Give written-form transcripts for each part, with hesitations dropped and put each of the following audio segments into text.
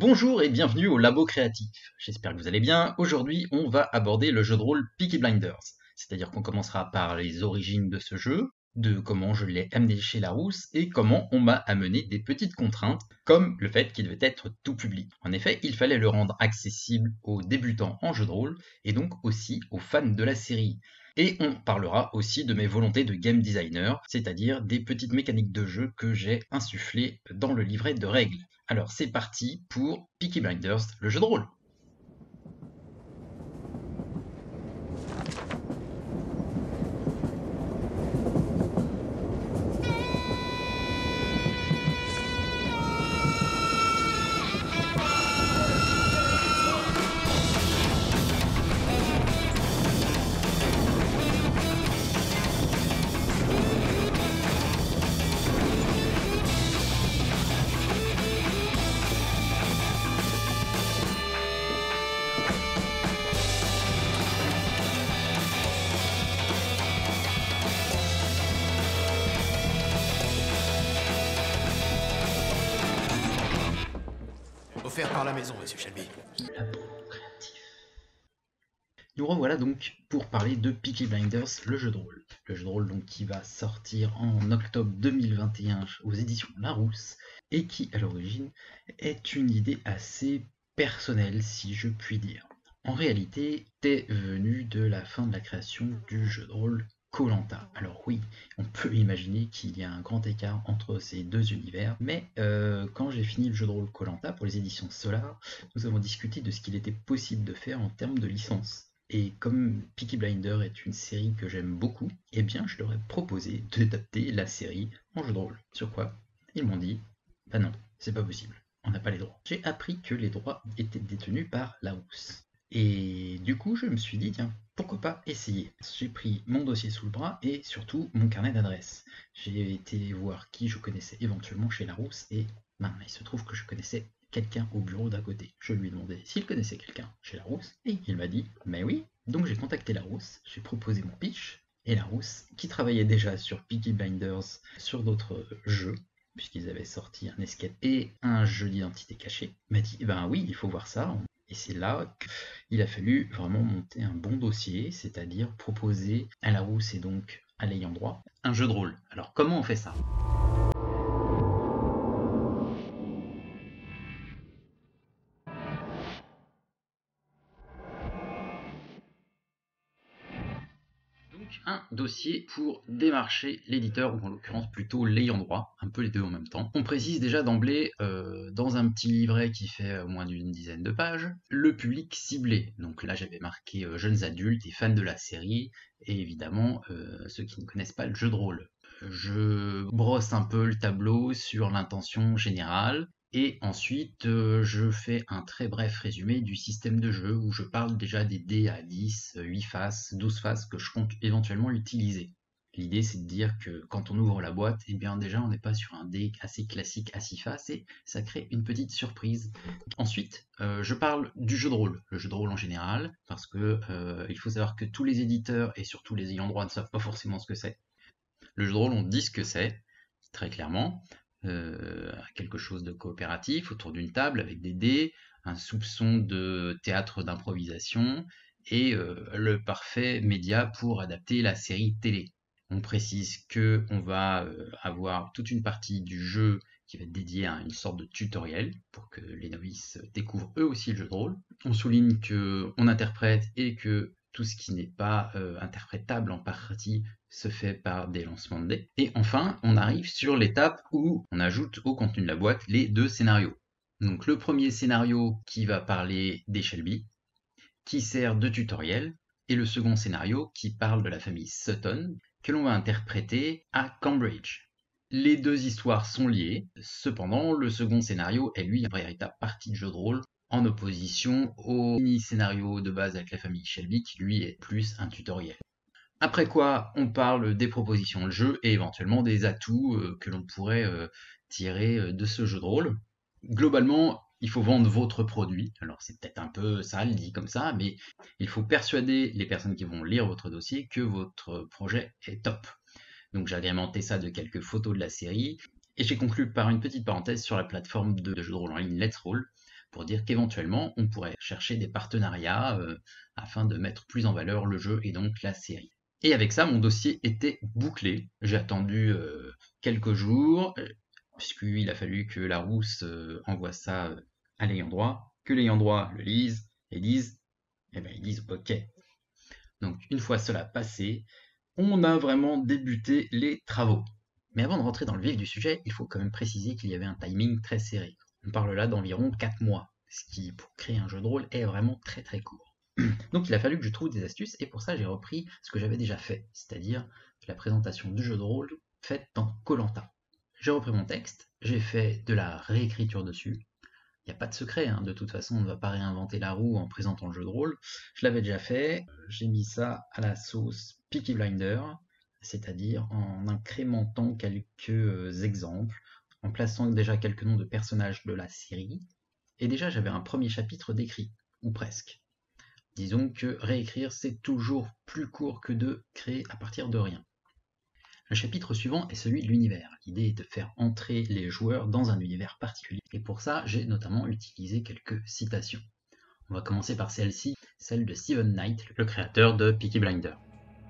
Bonjour et bienvenue au Labo Créatif. J'espère que vous allez bien. Aujourd'hui, on va aborder le jeu de rôle Peaky Blinders. C'est-à-dire qu'on commencera par les origines de ce jeu, de comment je l'ai amené chez Larousse et comment on m'a amené des petites contraintes, comme le fait qu'il devait être tout public. En effet, il fallait le rendre accessible aux débutants en jeu de rôle et donc aussi aux fans de la série. Et on parlera aussi de mes volontés de game designer, c'est-à-dire des petites mécaniques de jeu que j'ai insufflées dans le livret de règles. Alors c'est parti pour Peaky Blinders, le jeu de rôle. Offert par la maison, monsieur Shelby. Labo créatif. Nous revoilà donc pour parler de Peaky Blinders, le jeu de rôle. Le jeu de rôle donc qui va sortir en octobre 2021 aux éditions Larousse et qui à l'origine est une idée assez personnelle si je puis dire. En réalité, t'es venu de la fin de la création du jeu de rôle Koh-Lanta. Alors oui, on peut imaginer qu'il y a un grand écart entre ces deux univers, mais quand j'ai fini le jeu de rôle Koh-Lanta pour les éditions Solar, nous avons discuté de ce qu'il était possible de faire en termes de licence. Et comme Peaky Blinders est une série que j'aime beaucoup, eh bien je leur ai proposé d'adapter la série en jeu de rôle. Sur quoi ils m'ont dit, bah non, c'est pas possible, on n'a pas les droits. J'ai appris que les droits étaient détenus par Larousse. Et du coup, je me suis dit, tiens, pourquoi pas essayer. J'ai pris mon dossier sous le bras et surtout mon carnet d'adresses. J'ai été voir qui je connaissais éventuellement chez Larousse et il se trouve que je connaissais quelqu'un au bureau d'à côté. Je lui ai demandé s'il connaissait quelqu'un chez Larousse et il m'a dit, mais oui. Donc j'ai contacté Larousse, j'ai proposé mon pitch et Larousse, qui travaillait déjà sur Peaky Blinders, sur d'autres jeux, puisqu'ils avaient sorti un escape et un jeu d'identité cachée, m'a dit, ben oui, il faut voir ça. Et c'est là qu'il a fallu vraiment monter un bon dossier, c'est-à-dire proposer à Larousse et donc à l'ayant droit un jeu de rôle. Alors comment on fait ça ? Donc un dossier pour démarcher l'éditeur, ou en l'occurrence plutôt l'ayant droit, un peu les deux en même temps. On précise déjà d'emblée, dans un petit livret qui fait moins d'une dizaine de pages, le public ciblé. Donc là j'avais marqué jeunes adultes et fans de la série, et évidemment ceux qui ne connaissent pas le jeu de rôle. Je brosse un peu le tableau sur l'intention générale, et ensuite, je fais un très bref résumé du système de jeu où je parle déjà des dés à 10, 8 faces, 12 faces que je compte éventuellement utiliser. L'idée, c'est de dire que quand on ouvre la boîte, eh bien déjà, on n'est pas sur un dé assez classique à 6 faces et ça crée une petite surprise. Ensuite, je parle du jeu de rôle, le jeu de rôle en général, parce que il faut savoir que tous les éditeurs et surtout les ayants droit ne savent pas forcément ce que c'est. Le jeu de rôle, on dit ce que c'est, très clairement. Quelque chose de coopératif autour d'une table avec des dés, un soupçon de théâtre d'improvisation et le parfait média pour adapter la série télé. On précise que on va avoir toute une partie du jeu qui va être dédiée à une sorte de tutoriel pour que les novices découvrent eux aussi le jeu de rôle. On souligne qu'on interprète et que tout ce qui n'est pas interprétable en partie se fait par des lancements de dés. Et enfin, on arrive sur l'étape où on ajoute au contenu de la boîte les deux scénarios. Donc le premier scénario qui va parler des Shelby, qui sert de tutoriel, et le second scénario qui parle de la famille Sutton, que l'on va interpréter à Cambridge. Les deux histoires sont liées, cependant le second scénario est lui une véritable partie de jeu de rôle en opposition au mini-scénario de base avec la famille Shelby qui lui est plus un tutoriel. Après quoi, on parle des propositions de jeu et éventuellement des atouts que l'on pourrait tirer de ce jeu de rôle. Globalement, il faut vendre votre produit. Alors c'est peut-être un peu sale dit comme ça, mais il faut persuader les personnes qui vont lire votre dossier que votre projet est top. Donc j'ai agrémenté ça de quelques photos de la série et j'ai conclu par une petite parenthèse sur la plateforme de jeu de rôle en ligne Let's Roll pour dire qu'éventuellement on pourrait chercher des partenariats afin de mettre plus en valeur le jeu et donc la série. Et avec ça, mon dossier était bouclé. J'ai attendu quelques jours, puisqu'il a fallu que Larousse envoie ça à l'ayant droit, que l'ayant droit le lise et dise, eh ben ils disent OK. Donc une fois cela passé, on a vraiment débuté les travaux. Mais avant de rentrer dans le vif du sujet, il faut quand même préciser qu'il y avait un timing très serré. On parle là d'environ 4 mois, ce qui pour créer un jeu de rôle est vraiment très très court. Donc il a fallu que je trouve des astuces, et pour ça j'ai repris ce que j'avais déjà fait, c'est-à-dire la présentation du jeu de rôle faite dans Koh-Lanta. J'ai repris mon texte, j'ai fait de la réécriture dessus. Il n'y a pas de secret, hein. De toute façon on ne va pas réinventer la roue en présentant le jeu de rôle. Je l'avais déjà fait, j'ai mis ça à la sauce Peaky Blinders, c'est-à-dire en incrémentant quelques exemples, en plaçant déjà quelques noms de personnages de la série, et déjà j'avais un premier chapitre d'écrit, ou presque. Disons que réécrire c'est toujours plus court que de créer à partir de rien. Le chapitre suivant est celui de l'univers. L'idée est de faire entrer les joueurs dans un univers particulier, et pour ça j'ai notamment utilisé quelques citations. On va commencer par celle-ci, celle de Steven Knight, le créateur de Peaky Blinders.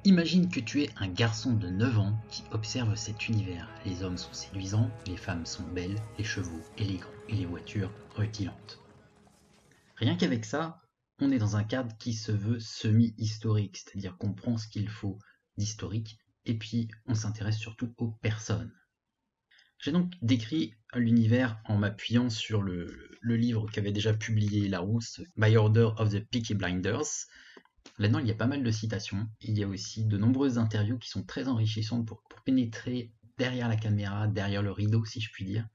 Imagine que tu es un garçon de 9 ans qui observe cet univers. Les hommes sont séduisants, les femmes sont belles, les chevaux élégants et les voitures rutilantes. Rien qu'avec ça, on est dans un cadre qui se veut semi-historique, c'est-à-dire qu'on prend ce qu'il faut d'historique et puis on s'intéresse surtout aux personnes. J'ai donc décrit l'univers en m'appuyant sur le livre qu'avait déjà publié Larousse, By Order of the Peaky Blinders. Là-dedans, il y a pas mal de citations. Il y a aussi de nombreuses interviews qui sont très enrichissantes pour pénétrer derrière la caméra, derrière le rideau, si je puis dire,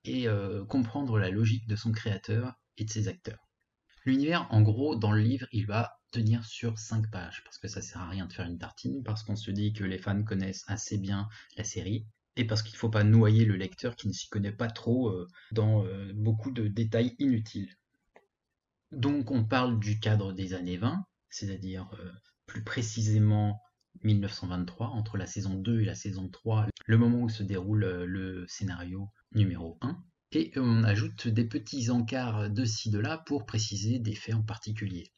et comprendre la logique de son créateur et de ses acteurs. L'univers, en gros, dans le livre, il va tenir sur 5 pages, parce que ça sert à rien de faire une tartine, parce qu'on se dit que les fans connaissent assez bien la série, et parce qu'il ne faut pas noyer le lecteur qui ne s'y connaît pas trop dans beaucoup de détails inutiles. Donc on parle du cadre des années 20, c'est-à-dire plus précisément 1923, entre la saison 2 et la saison 3, le moment où se déroule le scénario numéro 1, et on ajoute des petits encarts de ci de là pour préciser des faits en particulier.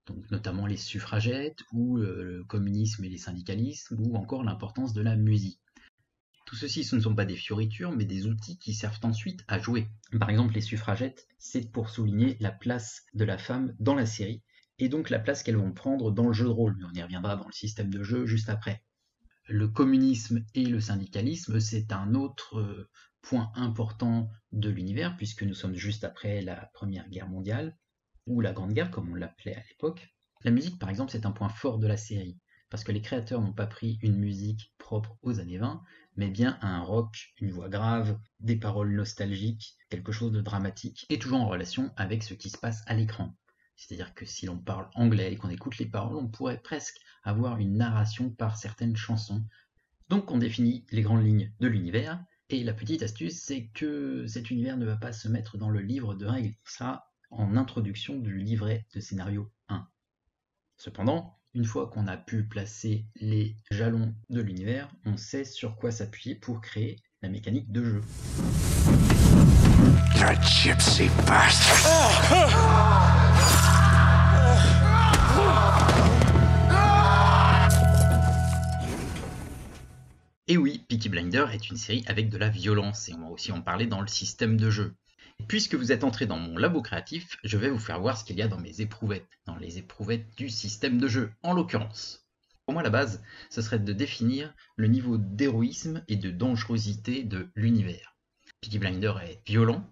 Donc notamment les suffragettes, ou le communisme et les syndicalismes, ou encore l'importance de la musique. Tout ceci, ce ne sont pas des fioritures, mais des outils qui servent ensuite à jouer. Par exemple, les suffragettes, c'est pour souligner la place de la femme dans la série, et donc la place qu'elles vont prendre dans le jeu de rôle, mais on y reviendra dans le système de jeu juste après. Le communisme et le syndicalisme, c'est un autre point important de l'univers, puisque nous sommes juste après la Première Guerre mondiale, ou la Grande Guerre, comme on l'appelait à l'époque. La musique, par exemple, c'est un point fort de la série, parce que les créateurs n'ont pas pris une musique propre aux années 20, mais bien un rock, une voix grave, des paroles nostalgiques, quelque chose de dramatique, et toujours en relation avec ce qui se passe à l'écran. C'est-à-dire que si l'on parle anglais et qu'on écoute les paroles, on pourrait presque avoir une narration par certaines chansons. Donc on définit les grandes lignes de l'univers, et la petite astuce, c'est que cet univers ne va pas se mettre dans le livre de règles, il sera en introduction du livret de scénario 1. Cependant, une fois qu'on a pu placer les jalons de l'univers, on sait sur quoi s'appuyer pour créer la mécanique de jeu. The gypsy bastard! Et oui, Peaky Blinders est une série avec de la violence, et on va aussi en parler dans le système de jeu. Puisque vous êtes entré dans mon labo créatif, je vais vous faire voir ce qu'il y a dans mes éprouvettes, dans les éprouvettes du système de jeu, en l'occurrence. Pour moi, la base, ce serait de définir le niveau d'héroïsme et de dangerosité de l'univers. Peaky Blinders est violent,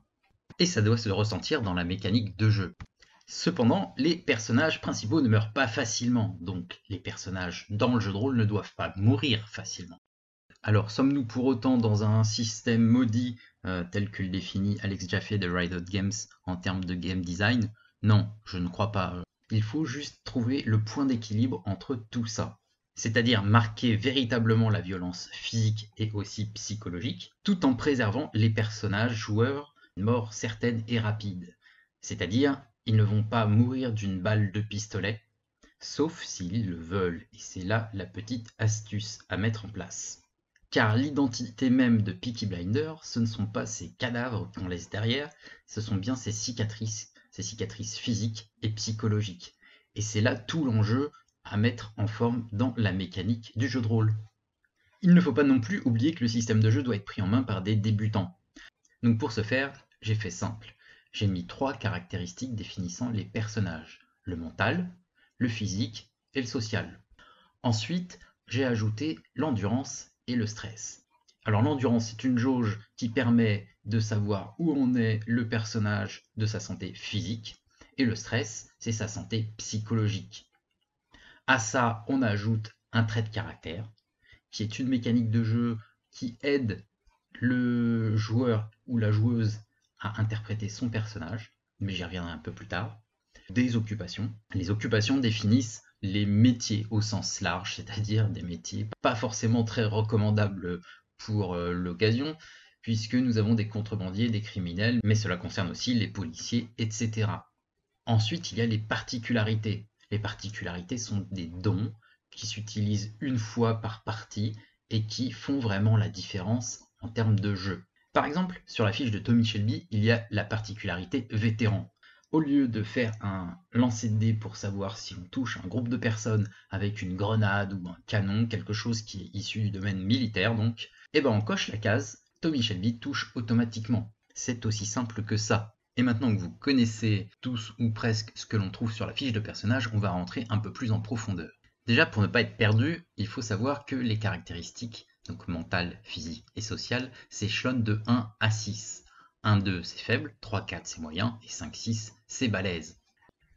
et ça doit se ressentir dans la mécanique de jeu. Cependant, les personnages principaux ne meurent pas facilement, donc les personnages dans le jeu de rôle ne doivent pas mourir facilement. Alors, sommes-nous pour autant dans un système maudit tel que le définit Alex Jaffe de Riot Games en termes de game design? Non, je ne crois pas. Il faut juste trouver le point d'équilibre entre tout ça. C'est-à-dire marquer véritablement la violence physique et aussi psychologique, tout en préservant les personnages joueurs d'une mort certaine et rapide. C'est-à-dire, ils ne vont pas mourir d'une balle de pistolet, sauf s'ils le veulent. Et c'est là la petite astuce à mettre en place. Car l'identité même de Peaky Blinders, ce ne sont pas ces cadavres qu'on laisse derrière, ce sont bien ces cicatrices physiques et psychologiques. Et c'est là tout l'enjeu à mettre en forme dans la mécanique du jeu de rôle. Il ne faut pas non plus oublier que le système de jeu doit être pris en main par des débutants. Donc pour ce faire, j'ai fait simple. J'ai mis 3 caractéristiques définissant les personnages, le mental, le physique et le social. Ensuite, j'ai ajouté l'endurance et le stress. Alors l'endurance, c'est une jauge qui permet de savoir où en est le personnage de sa santé physique, et le stress, c'est sa santé psychologique. À ça, on ajoute un trait de caractère, qui est une mécanique de jeu qui aide le joueur ou la joueuse à interpréter son personnage, mais j'y reviendrai un peu plus tard. Des occupations. Les occupations définissent les métiers au sens large, c'est-à-dire des métiers pas forcément très recommandables pour l'occasion, puisque nous avons des contrebandiers, des criminels, mais cela concerne aussi les policiers, etc. Ensuite, il y a les particularités. Les particularités sont des dons qui s'utilisent une fois par partie et qui font vraiment la différence en termes de jeu. Par exemple, sur la fiche de Tommy Shelby, il y a la particularité vétéran. Au lieu de faire un lancer de dés pour savoir si on touche un groupe de personnes avec une grenade ou un canon, quelque chose qui est issu du domaine militaire donc, et ben on coche la case, Tommy Shelby touche automatiquement. C'est aussi simple que ça. Et maintenant que vous connaissez tous ou presque ce que l'on trouve sur la fiche de personnage, on va rentrer un peu plus en profondeur. Déjà, pour ne pas être perdu, il faut savoir que les caractéristiques, donc mentales, physiques et sociales, s'échelonnent de 1 à 6. 1-2 c'est faible, 3-4 c'est moyen, et 5-6 c'est balèze.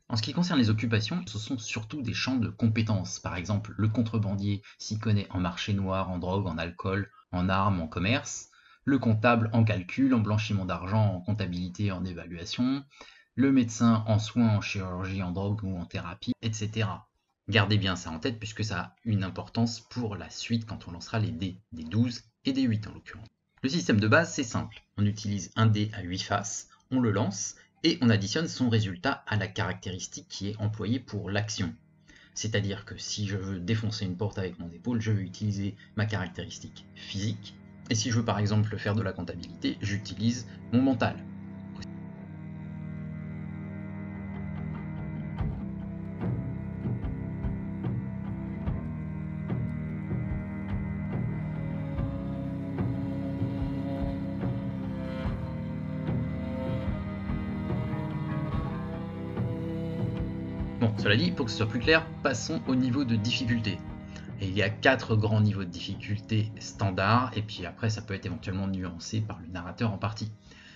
En ce qui concerne les occupations, ce sont surtout des champs de compétences. Par exemple, le contrebandier s'y connaît en marché noir, en drogue, en alcool, en armes, en commerce. Le comptable en calcul, en blanchiment d'argent, en comptabilité, en évaluation. Le médecin en soins, en chirurgie, en drogue ou en thérapie, etc. Gardez bien ça en tête puisque ça a une importance pour la suite quand on lancera les dés, des 12 et des 8 en l'occurrence. Le système de base, c'est simple. On utilise un dé à 8 faces, on le lance et on additionne son résultat à la caractéristique qui est employée pour l'action. C'est-à-dire que si je veux défoncer une porte avec mon épaule, je vais utiliser ma caractéristique physique. Et si je veux par exemple faire de la comptabilité, j'utilise mon mental. Bon, cela dit, pour que ce soit plus clair, passons au niveau de difficulté. Et il y a 4 grands niveaux de difficulté standard, et puis après ça peut être éventuellement nuancé par le narrateur en partie.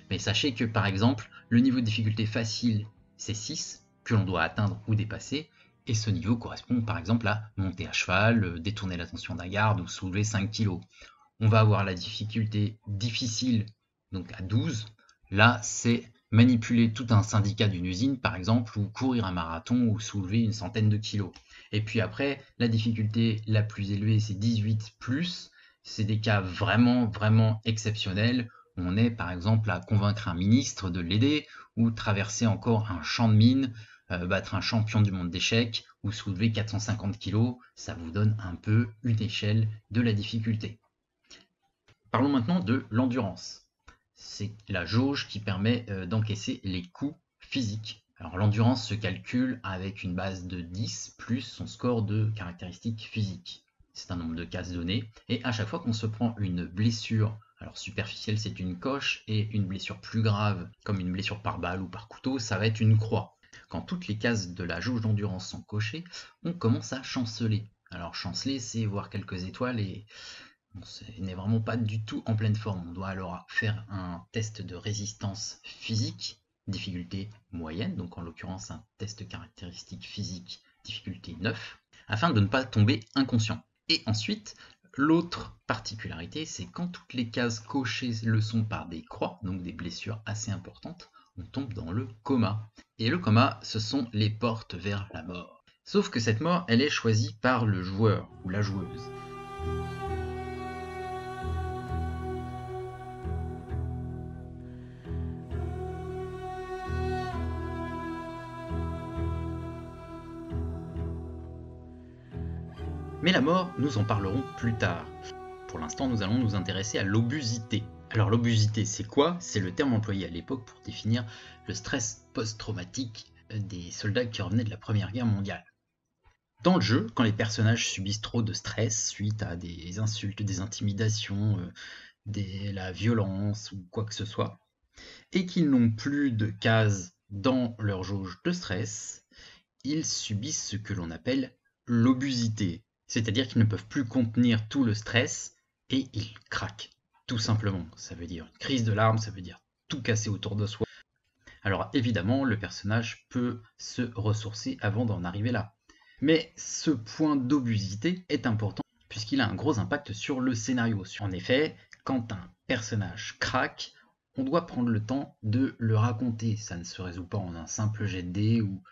Mais sachez que par exemple, le niveau de difficulté facile, c'est 6, que l'on doit atteindre ou dépasser, et ce niveau correspond par exemple à monter à cheval, détourner l'attention d'un garde ou soulever 5 kg. On va avoir la difficulté difficile, donc à 12, là c'est manipuler tout un syndicat d'une usine par exemple, ou courir un marathon ou soulever une centaine de kilos. Et puis après, la difficulté la plus élevée c'est 18+, c'est des cas vraiment exceptionnels. On est par exemple à convaincre un ministre de l'aider, ou traverser encore un champ de mines, battre un champion du monde d'échecs, ou soulever 450 kg, ça vous donne un peu une échelle de la difficulté. Parlons maintenant de l'endurance. C'est la jauge qui permet d'encaisser les coups physiques. Alors l'endurance se calcule avec une base de 10 plus son score de caractéristiques physiques. C'est un nombre de cases donné, et à chaque fois qu'on se prend une blessure, alors superficielle c'est une coche, et une blessure plus grave, comme une blessure par balle ou par couteau, ça va être une croix. Quand toutes les cases de la jauge d'endurance sont cochées, on commence à chanceler. Alors chanceler, c'est voir quelques étoiles et on n'est vraiment pas du tout en pleine forme. On doit alors faire un test de résistance physique, difficulté moyenne, donc en l'occurrence un test caractéristique physique, difficulté 9, afin de ne pas tomber inconscient. Et ensuite, l'autre particularité, c'est quand toutes les cases cochées le sont par des croix, donc des blessures assez importantes, on tombe dans le coma. Et le coma, ce sont les portes vers la mort. Sauf que cette mort, elle est choisie par le joueur ou la joueuse. Mais la mort, nous en parlerons plus tard. Pour l'instant, nous allons nous intéresser à l'obusité. Alors l'obusité, c'est quoi? C'est le terme employé à l'époque pour définir le stress post-traumatique des soldats qui revenaient de la Première Guerre mondiale. Dans le jeu, quand les personnages subissent trop de stress suite à des insultes, des intimidations, la violence ou quoi que ce soit, et qu'ils n'ont plus de cases dans leur jauge de stress, ils subissent ce que l'on appelle l'obusité. C'est-à-dire qu'ils ne peuvent plus contenir tout le stress et ils craquent. Tout simplement. Ça veut dire une crise de larmes, ça veut dire tout casser autour de soi. Alors évidemment, le personnage peut se ressourcer avant d'en arriver là. Mais ce point d'obusité est important puisqu'il a un gros impact sur le scénario. En effet, quand un personnage craque, on doit prendre le temps de le raconter. Ça ne se résout pas en un simple jet de dés où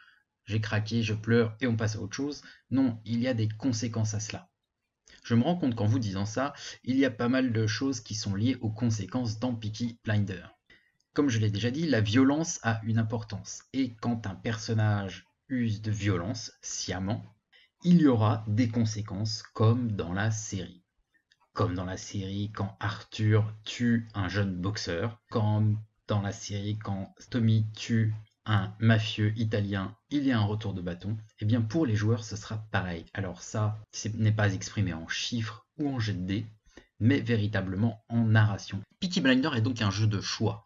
j'ai craqué, je pleure et on passe à autre chose. Non, il y a des conséquences à cela. Je me rends compte qu'en vous disant ça, il y a pas mal de choses qui sont liées aux conséquences dans Peaky Blinders. Comme je l'ai déjà dit, la violence a une importance. Et quand un personnage use de violence sciemment, il y aura des conséquences comme dans la série. Comme dans la série quand Arthur tue un jeune boxeur, comme dans la série quand Tommy tue un mafieux italien, il y a un retour de bâton, et bien pour les joueurs ce sera pareil. Alors ça, ce n'est pas exprimé en chiffres ou en jet de dés, mais véritablement en narration. Peaky Blinders est donc un jeu de choix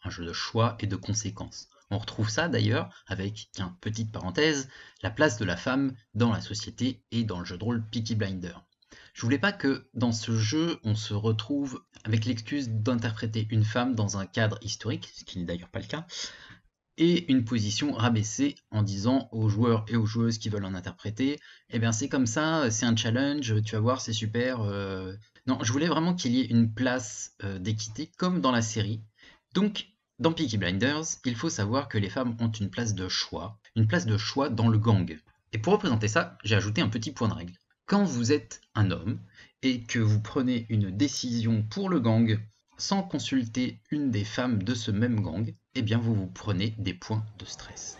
et de conséquences. On retrouve ça d'ailleurs avec, tiens, petite parenthèse, la place de la femme dans la société et dans le jeu de rôle Peaky Blinders. Je voulais pas que dans ce jeu on se retrouve avec l'excuse d'interpréter une femme dans un cadre historique, ce qui n'est d'ailleurs pas le cas, et une position rabaissée en disant aux joueurs et aux joueuses qui veulent en interpréter, eh bien c'est comme ça, c'est un challenge, tu vas voir, c'est super. Non, je voulais vraiment qu'il y ait une place d'équité comme dans la série. Donc, dans Peaky Blinders, il faut savoir que les femmes ont une place de choix dans le gang. Et pour représenter ça, j'ai ajouté un petit point de règle. Quand vous êtes un homme et que vous prenez une décision pour le gang sans consulter une des femmes de ce même gang, eh bien vous vous prenez des points de stress.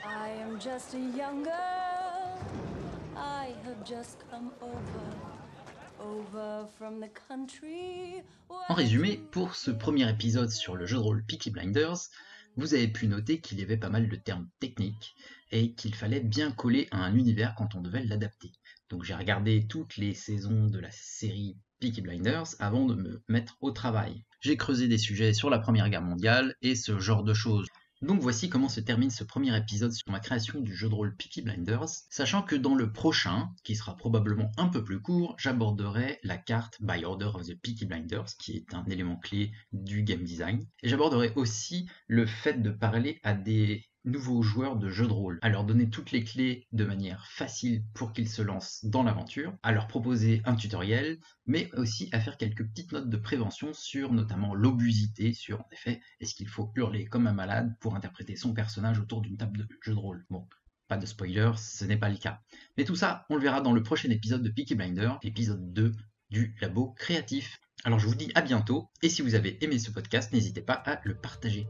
En résumé, pour ce premier épisode sur le jeu de rôle Peaky Blinders, vous avez pu noter qu'il y avait pas mal de termes techniques et qu'il fallait bien coller à un univers quand on devait l'adapter. Donc j'ai regardé toutes les saisons de la série Peaky Blinders avant de me mettre au travail. J'ai creusé des sujets sur la Première Guerre mondiale et ce genre de choses. Donc voici comment se termine ce premier épisode sur ma création du jeu de rôle Peaky Blinders, sachant que dans le prochain, qui sera probablement un peu plus court, j'aborderai la carte By Order of the Peaky Blinders, qui est un élément clé du game design, et j'aborderai aussi le fait de parler à des nouveaux joueurs de jeux de rôle, à leur donner toutes les clés de manière facile pour qu'ils se lancent dans l'aventure, à leur proposer un tutoriel, mais aussi à faire quelques petites notes de prévention sur notamment l'obusité, sur en effet, est-ce qu'il faut hurler comme un malade pour interpréter son personnage autour d'une table de jeu de rôle. Bon, pas de spoiler, ce n'est pas le cas. Mais tout ça, on le verra dans le prochain épisode de Peaky Blinders, l'épisode 2 du Labo Créatif. Alors je vous dis à bientôt, et si vous avez aimé ce podcast, n'hésitez pas à le partager.